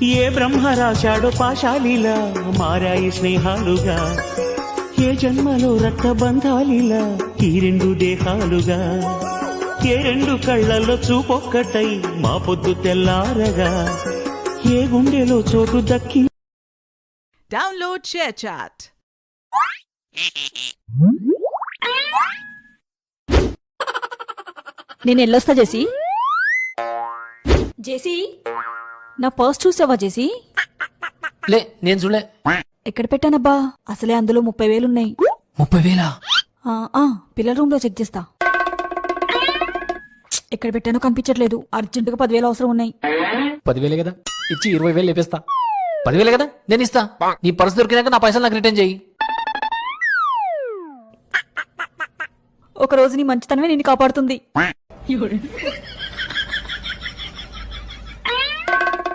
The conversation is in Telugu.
ఏ బ్రహ్మ రాశాడో పాశాలిలా మారాయి స్నేహాలుగా, ఏ జన్మలో రక్త బంధాలిలా ఈ రెండు దేహాలుగా, ఏ రెండు కళ్ళల్లో చూపొక్కటై మా పొద్దు తెల్లారగా, ఏ గుండెలో చోటు దక్కి. Download share chat. నేను ఎల్లొస్తా జేసీ. జేసీ, నా పర్స్ చూసావా జేసీ? లే, నేను చూడలే. ఎక్కడ పెట్టానబ్బా? అసలే అందులో 30,000 ఉన్నాయి. 30,000? పిల్లల రూమ్ లో చెక్ చేస్తా. ఎక్కడ పెట్టానో కనిపించట్లేదు. అర్జెంటుగా 10,000 అవసరం ఉన్నాయి. 10,000 కదా, ఇచ్చి 20,000 లేపేస్తా. 10,000 కదా, నేను ఇస్తా. నీ పర్స్ దొరికినాక నా పైసలు నాకు రిటర్న్ చెయ్యి. ఒక రోజు నీ మంచితనమే నిన్ను కాపాడుతుంది.